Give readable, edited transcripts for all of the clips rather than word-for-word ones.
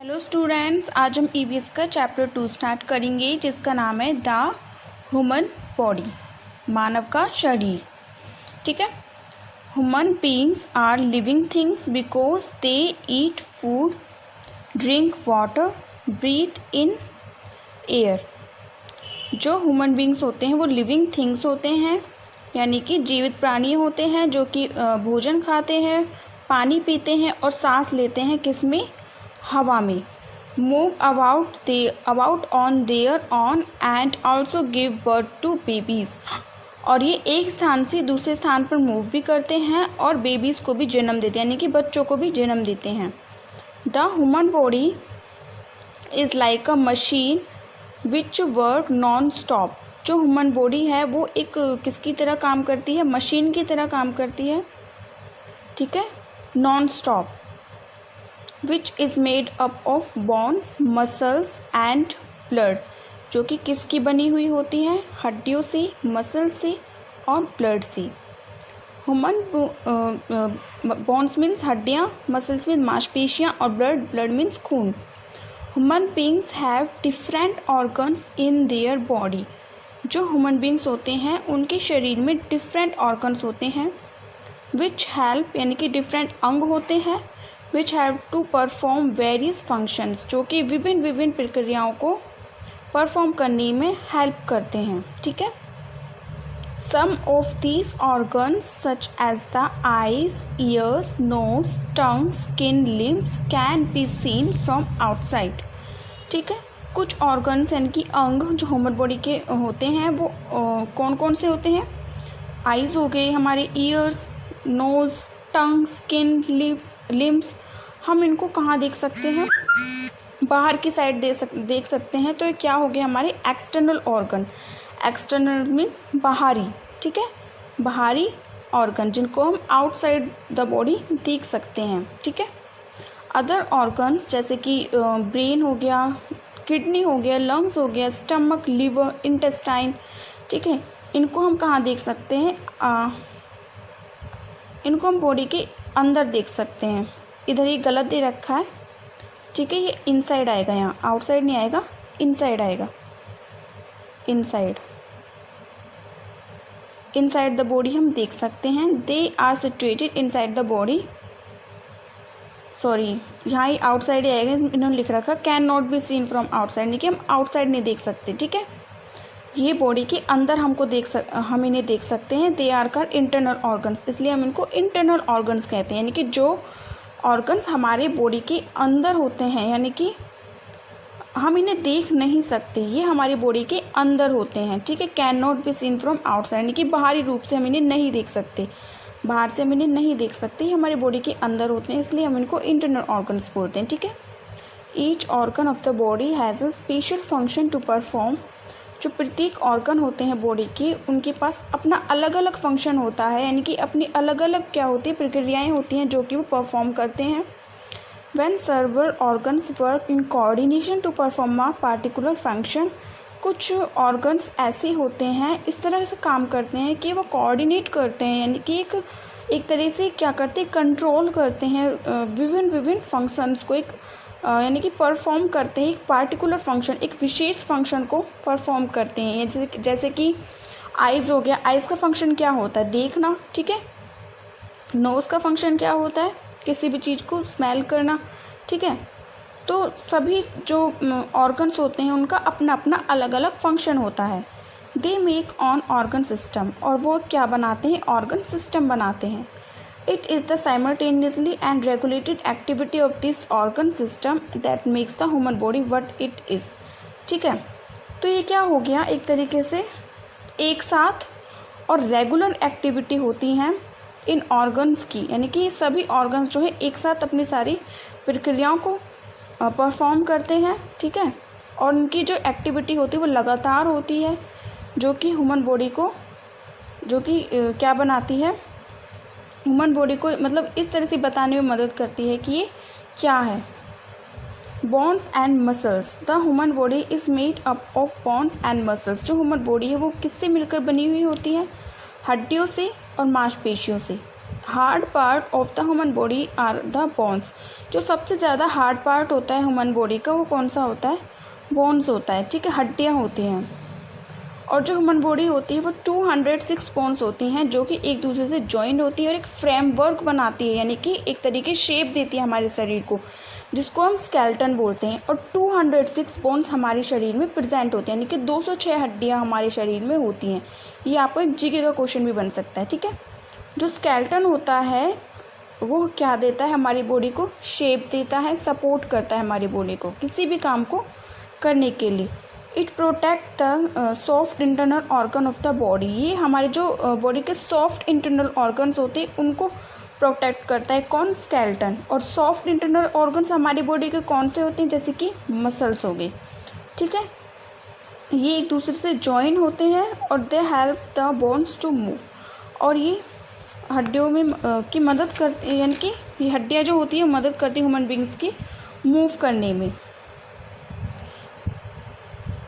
Hello students, आज हम EVS का चैप्टर 2 स्टार्ट करेंगे जिसका नाम है द ह्यूमन बॉडी, मानव का शरीर। ठीक है। Human beings are living things because they eat food, drink water, breathe in air. जो ह्यूमन बीइंग्स होते हैं वो लिविंग थिंग्स होते हैं, यानी कि जीवित प्राणी होते हैं जो कि भोजन खाते हैं, पानी पीते हैं और सांस लेते हैं किसमें? हवा में। Move about on their own and also give birth to babies. और ये एक स्थान से दूसरे स्थान पर मूव भी करते हैं और बेबीज़ को भी जन्म देते हैं, यानी कि बच्चों को भी जन्म देते हैं। The human body is like a machine which work non stop. जो ह्यूमन बॉडी है वो एक किसकी तरह काम करती है? मशीन की तरह काम करती है। ठीक है, non stop. Which is made up of bones, muscles and blood. जो कि किसकी बनी हुई होती है? हड्डियों से, मसल से और ब्लड से। ह्यूमन बोन्स मीन्स हड्डियाँ, मसल्स मीन्स मांसपेशियाँ और ब्लड मीन्स खून। Human beings have different organs in their body. जो ह्यूमन बींग्स होते हैं उनके शरीर में डिफरेंट ऑर्गन्स होते हैं। विच हेल्प, यानी कि डिफरेंट अंग होते हैं। Which have to perform various functions, जो कि विभिन्न प्रक्रियाओं को परफॉर्म करने में हेल्प करते हैं। ठीक है। Some of these organs such as the eyes, ears, nose, tongue, skin, limbs can be seen from outside. ठीक है। कुछ ऑर्गन्स यानी कि अंग जो ह्यूमन बॉडी के होते हैं वो कौन कौन से होते हैं? आईज हो गए हमारे, years, nose, tongue, skin, limbs. हम इनको कहाँ देख सकते हैं? बाहर की साइड देख सकते हैं। तो ये क्या हो गया? हमारे एक्सटर्नल ऑर्गन। एक्सटर्नल मीन बाहरी। ठीक है, बाहरी ऑर्गन जिनको हम आउटसाइड द बॉडी देख सकते हैं। ठीक है। अदर ऑर्गन्स जैसे कि ब्रेन हो गया, किडनी हो गया, लंग्स हो गया, स्टमक, लिवर, इंटेस्टाइन। ठीक है, इनको हम कहाँ देख सकते हैं? इनको हम बॉडी के अंदर देख सकते हैं। इधर ये गलत दे रखा है। ठीक है, ये इनसाइड आएगा, यहाँ आउटसाइड नहीं आएगा, इनसाइड आएगा। इनसाइड द बॉडी हम देख सकते हैं। They are situated inside the body. Sorry, यहाँ ही आउटसाइड ही आएगा, इन्होंने लिख रखा can not be seen from outside, नहीं कि हम आउटसाइड नहीं देख सकते। ठीक है, ये बॉडी के अंदर हम इन्हें देख सकते हैं। They are called internal organs, इसलिए हम इनको इंटरनल ऑर्गन्स कहते हैं, यानी कि जो ऑर्गन्स हमारे बॉडी के अंदर होते हैं, यानी कि हम इन्हें देख नहीं सकते, ये हमारी बॉडी के अंदर होते हैं। ठीक है, can not be seen from outside, यानी कि बाहरी रूप से हम इन्हें नहीं देख सकते, बाहर से हम इन्हें नहीं देख सकते, ये हमारी बॉडी के अंदर होते हैं, इसलिए हम इनको इंटरनल ऑर्गन्स बोलते हैं। ठीक है। Each organ of the body has a special function to perform. जो प्रत्येक ऑर्गन होते हैं बॉडी के, उनके पास अपना अलग अलग फंक्शन होता है, यानी कि अपनी अलग अलग क्या होती है? प्रक्रियाएं होती हैं जो कि वो परफॉर्म करते हैं। When several organs work in coordination to perform a particular function. कुछ ऑर्गन्स ऐसे होते हैं, इस तरह से काम करते हैं कि वो कोऑर्डिनेट करते हैं, यानी कि एक तरह से क्या करते हैं? कंट्रोल करते हैं विभिन्न फंक्शंस को, यानी कि परफॉर्म करते हैं एक पार्टिकुलर फंक्शन, एक विशेष फंक्शन को परफॉर्म करते हैं। जैसे कि आइज़ हो गया, आइज़ का फंक्शन क्या होता है? देखना। ठीक है। नोज़ का फंक्शन क्या होता है? किसी भी चीज़ को स्मेल करना। ठीक है। तो सभी जो ऑर्गन्स होते हैं उनका अपना अपना अलग अलग फंक्शन होता है। They make on organ system, और वो क्या बनाते हैं? ऑर्गन सिस्टम बनाते हैं। It is the simultaneously and regulated activity of this organ system that makes the human body what it is. ठीक है, तो ये क्या हो गया? एक तरीके से एक साथ और रेगुलर एक्टिविटी होती हैं इन ऑर्गन्स की, यानी कि सभी ऑर्गन्स जो है एक साथ अपनी सारी प्रक्रियाओं को परफॉर्म करते हैं। ठीक है, और उनकी जो एक्टिविटी होती है वो लगातार होती है, जो कि ह्यूमन बॉडी को क्या बनाती है? ह्यूमन बॉडी को मतलब इस तरह से बताने में मदद करती है कि ये क्या है। Bones and muscles. The human body is made up of bones and muscles. जो ह्यूमन बॉडी है वो किससे मिलकर बनी हुई होती है? हड्डियों से और मांसपेशियों से। Hard part of the human body are the bones. जो सबसे ज़्यादा हार्ड पार्ट होता है ह्यूमन बॉडी का वो कौन सा होता है? बोन्स होता है, ठीक है, हड्डियाँ होती हैं। और जो ह्यूमन बॉडी होती है वो 206 बोन्स होती हैं जो कि एक दूसरे से जॉइंट होती है और एक फ्रेमवर्क बनाती है, यानी कि एक तरीके शेप देती है हमारे शरीर को, जिसको हम स्केलेटन बोलते हैं। और 206 बोन्स हमारे शरीर में प्रेजेंट होते हैं, यानी कि 206 हड्डियाँ हमारे शरीर में होती हैं। ये आपको एक जीके का क्वेश्चन भी बन सकता है, ठीक है। जो स्केलेटन होता है वो क्या देता है? हमारी बॉडी को शेप देता है, सपोर्ट करता है हमारी बॉडी को किसी भी काम को करने के लिए। It protect the soft internal organ of the body. ये हमारे जो बॉडी के सॉफ्ट इंटरनल ऑर्गन्स होते हैं उनको प्रोटेक्ट करता है। कौन? स्केलेटन। और सॉफ्ट इंटरनल ऑर्गन्स हमारी बॉडी के कौन से होते हैं? जैसे कि मसल्स हो गए, ठीक है। ये एक दूसरे से जॉइन होते हैं और they help the bones to move. और ये हड्डियों में की मदद करती है, यानी कि ये हड्डियाँ जो होती हैं मदद करती हैं ह्यूमन बींग्स की मूव करने में।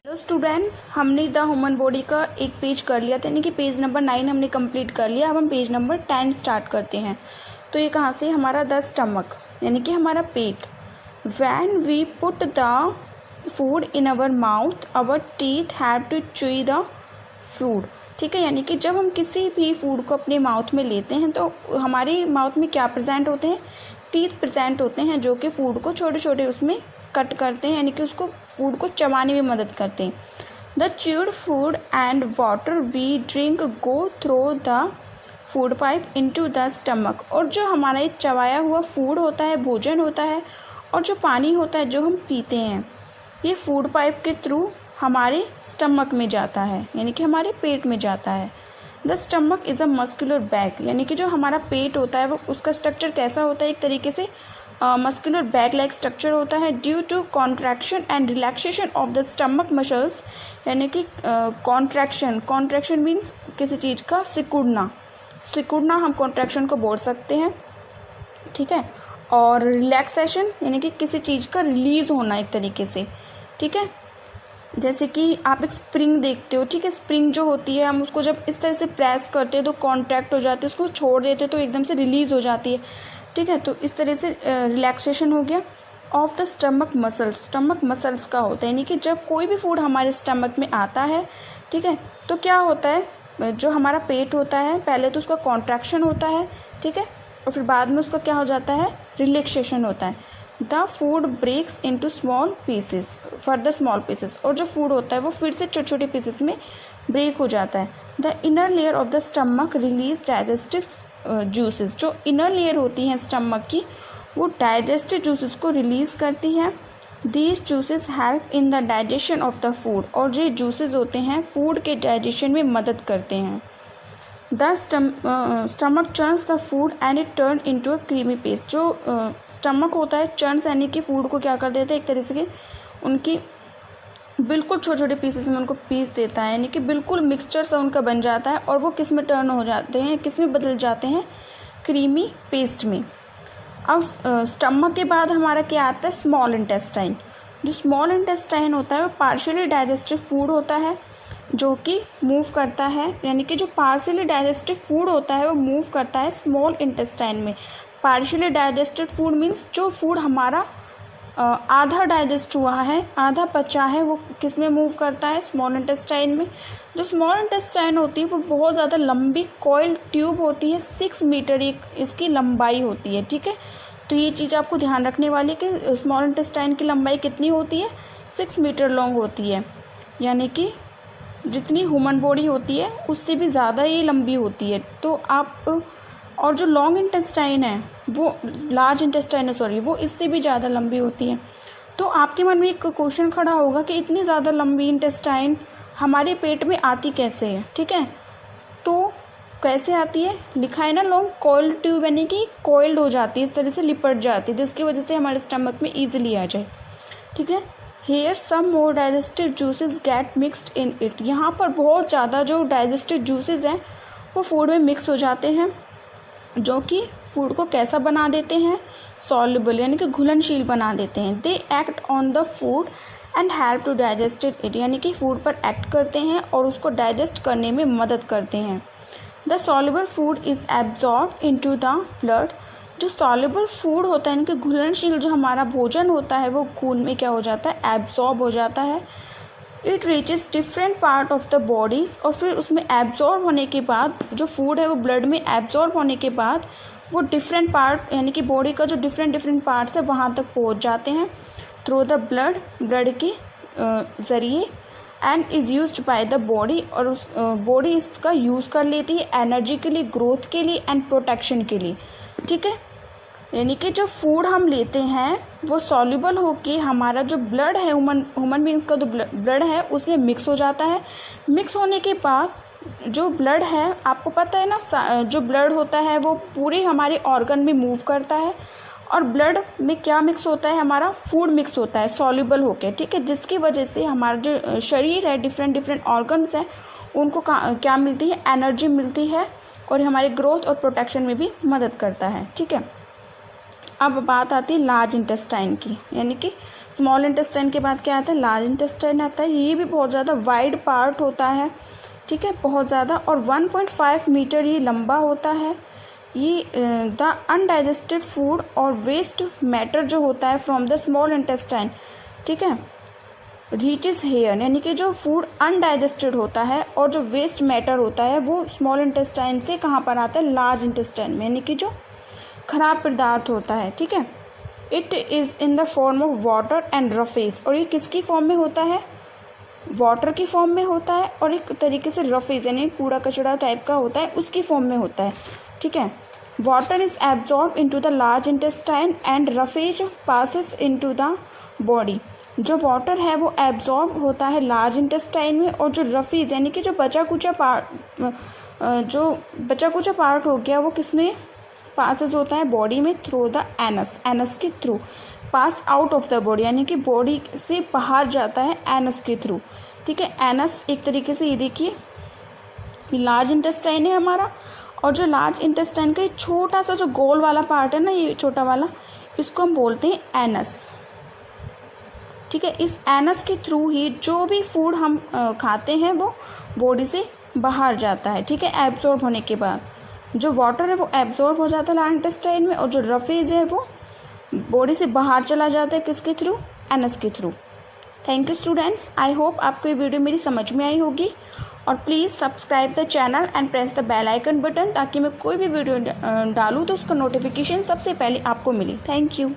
हेलो स्टूडेंट्स, हमने द ह्यूमन बॉडी का एक पेज कर लिया था, यानी कि पेज नंबर 9 हमने कंप्लीट कर लिया। अब हम पेज नंबर 10 स्टार्ट करते हैं। तो ये कहाँ से? हमारा द स्टमक, यानी कि हमारा पेट। When we put the food in our mouth our teeth have to chew the food, ठीक है। यानी कि जब हम किसी भी फूड को अपने माउथ में लेते हैं तो हमारे माउथ में क्या प्रेजेंट होते हैं? टीथ प्रेजेंट होते हैं जो कि फूड को छोटे छोटे उसमें कट करते हैं, यानी कि उसको फूड को चबाने में मदद करते हैं। The chewed food and water we drink go through the food pipe into the stomach. और जो हमारा ये चबाया हुआ फूड होता है, भोजन होता है, और जो पानी होता है जो हम पीते हैं, ये फूड पाइप के थ्रू हमारे स्टमक में जाता है, यानी कि हमारे पेट में जाता है। The stomach is a muscular bag, यानी कि जो हमारा पेट होता है वो उसका स्ट्रक्चर कैसा होता है? एक तरीके से मस्कुलर बैग लाइक स्ट्रक्चर होता है। Due to contraction and relaxation of the stomach muscles, यानी कि कॉन्ट्रैक्शन मीन्स किसी चीज़ का सिकुड़ना हम कॉन्ट्रैक्शन को बोल सकते हैं, ठीक है। और रिलैक्सेशन यानी कि किसी चीज़ का रिलीज़ होना एक तरीके से, ठीक है। जैसे कि आप एक स्प्रिंग देखते हो, ठीक है। स्प्रिंग जो होती है हम उसको जब इस तरह से प्रेस करते हैं तो कॉन्ट्रैक्ट हो जाती है, उसको छोड़ देते तो एकदम से रिलीज़ हो जाती है, ठीक है। तो इस तरह से रिलैक्सेशन हो गया। Of the stomach muscles, stomach muscles का होता है, यानी कि जब कोई भी फूड हमारे स्टमक में आता है, ठीक है, तो क्या होता है? जो हमारा पेट होता है पहले तो उसका कॉन्ट्रैक्शन होता है, ठीक है, और फिर बाद में उसका क्या हो जाता है? रिलैक्सेशन होता है। The food breaks into small pieces, further small pieces. और जो फूड होता है वो फिर से छोटे छोटे पीसेस में ब्रेक हो जाता है। The inner layer of the stomach release digestive juices. जो इनर लेयर होती है स्टमक की वो डाइजेस्टिव जूसेस को रिलीज़ करती है। These juices help in the digestion of the food. और ये जूसेस होते हैं फूड के डाइजेशन में मदद करते हैं। The stomach churns the food and it turn into a creamy paste. जो स्टमक होता है चर्न्स यानी कि फूड को क्या कर देता है? एक तरह से उनकी बिल्कुल छोटे छोटे पीसेस में उनको पीस देता है, यानी कि बिल्कुल मिक्सचर सा उनका बन जाता है। और वो किस में टर्न हो जाते हैं, किस में बदल जाते हैं? क्रीमी पेस्ट में। अब स्टमक के बाद हमारा क्या आता है? Small intestine. जो स्मॉल इंटेस्टाइन होता है वो पार्शियली डाइजेस्टिव फूड होता है जो कि मूव करता है, यानी कि जो पार्शियली डाइजेस्टिव फूड होता है वो मूव करता है स्मॉल इंटेस्टाइन में। पार्शियली डाइजेस्टेड फूड मीन्स जो फूड हमारा आधा डाइजेस्ट हुआ है, आधा पचा है, वो किस में मूव करता है? स्मॉल इंटेस्टाइन में। जो स्मॉल इंटेस्टाइन होती है वो बहुत ज़्यादा लंबी कॉइल ट्यूब होती है, 6 मीटर एक इसकी लंबाई होती है, ठीक है। तो ये चीज़ आपको ध्यान रखने वाली कि स्मॉल इंटेस्टाइन की लंबाई कितनी होती है? 6 मीटर लॉन्ग होती है, यानी कि जितनी ह्यूमन बॉडी होती है उससे भी ज़्यादा ये लंबी होती है। तो आप और जो लॉन्ग इंटेस्टाइन है वो लार्ज इंटेस्टाइन है सॉरी, वो इससे भी ज़्यादा लंबी होती है। तो आपके मन में एक क्वेश्चन खड़ा होगा कि इतनी ज़्यादा लंबी इंटेस्टाइन हमारे पेट में आती कैसे है, ठीक है। तो कैसे आती है? लिखा है ना लॉन्ग कॉइल ट्यूब, यानी कि कॉइल्ड हो जाती है, इस तरह से लिपट जाती है, जिसकी वजह से हमारे स्टमक में ईजिली आ जाए, ठीक है। Here some more digestive juices get mixed in it. यहाँ पर बहुत ज़्यादा जो डाइजेस्टिव जूसेस हैं वो फूड में मिक्स हो जाते हैं, जो कि फूड को कैसा बना देते हैं? सॉल्युबल, यानी कि घुलनशील बना देते हैं। They act on the food and help to digest it, यानी कि फूड पर एक्ट करते हैं और उसको डाइजेस्ट करने में मदद करते हैं। The soluble food is absorb into the blood. जो सॉल्युबल फूड होता है, इनके घुलनशील जो हमारा भोजन होता है वो खून में क्या हो जाता है, एब्जॉर्ब हो जाता है। It reaches different part of the bodies, और फिर उसमें एब्जॉर्ब होने के बाद जो फूड है वो ब्लड में एब्जॉर्ब होने के बाद वो डिफरेंट पार्ट यानी कि बॉडी का जो डिफरेंट पार्ट्स है वहाँ तक पहुँच जाते हैं थ्रू द ब्लड के ज़रिए, and is used by the body, और उस बॉडी इसका यूज़ कर लेती है एनर्जी के लिए, ग्रोथ के लिए एंड प्रोटेक्शन के लिए। ठीक है, यानी कि जो फूड हम लेते हैं वो सॉल्युबल होके हमारा जो ब्लड है, ह्यूमन बींग्स का जो ब्लड है उसमें मिक्स हो जाता है। मिक्स होने के बाद जो ब्लड है, आपको पता है ना, जो ब्लड होता है वो पूरे हमारे ऑर्गन में मूव करता है, और ब्लड में क्या मिक्स होता है, हमारा फूड मिक्स होता है सॉल्युबल होके। ठीक है, जिसकी वजह से हमारा जो शरीर है, डिफरेंट ऑर्गन्स हैं, उनको क्या मिलती है, एनर्जी मिलती है, और हमारे ग्रोथ और प्रोटेक्शन में भी मदद करता है। ठीक है, अब बात आती है लार्ज इंटेस्टाइन की, यानी कि स्मॉल इंटेस्टाइन के बाद क्या आता है, लार्ज इंटेस्टाइन आता है। ये भी बहुत ज़्यादा वाइड पार्ट होता है। ठीक है, बहुत ज़्यादा, और 1.5 मीटर ये लंबा होता है। ये द अनडाइजेस्टेड फूड और वेस्ट मैटर जो होता है फ्रॉम द स्मॉल इंटेस्टाइन, ठीक है, रीचेस हेयर, यानी कि जो फूड अनडाइजेस्टेड होता है और जो वेस्ट मैटर होता है वो स्मॉल इंटेस्टाइन से कहाँ पर आता है, लार्ज इंटेस्टाइन में, यानी कि जो खराब पदार्थ होता है। ठीक है, it is in the form of water and roughage, और ये किसकी फॉर्म में होता है, वाटर की फॉर्म में होता है, और एक तरीके से रफेज यानी कूड़ा कचड़ा टाइप का होता है उसकी फॉर्म में होता है। ठीक है, water is absorb into the large intestine and roughage passes into the body. जो वाटर है वो एब्जॉर्ब होता है लार्ज इंटेस्टाइन में, और जो रफेज यानी कि जो बचा कुचा पार्ट हो गया वो किसमें पासिस होता है, बॉडी में, थ्रू द एनस के through, pass out of the body, यानी कि बॉडी से बाहर जाता है एनस के थ्रू। ठीक है, एनस एक तरीके से ये देखिए लार्ज इंटेस्टाइन है हमारा, और जो लार्ज इंटेस्टाइन का छोटा सा जो गोल वाला पार्ट है ना, ये छोटा वाला, इसको हम बोलते हैं एनस। ठीक है, इस एनस के थ्रू ही जो भी फूड हम खाते हैं वो बॉडी से बाहर जाता है। ठीक है, एब्जॉर्ब होने के बाद जो वाटर है वो एब्जॉर्ब हो जाता है लार्ज इंटेस्टाइन में, और जो रफेज है वो बॉडी से बाहर चला जाता है किसके थ्रू, एनस के through. Thank you students, I hope आपको ये वीडियो मेरी समझ में आई होगी, और please subscribe the channel and press the bell icon button, ताकि मैं कोई भी वीडियो डालूँ तो उसका नोटिफिकेशन सबसे पहले आपको मिले। Thank you.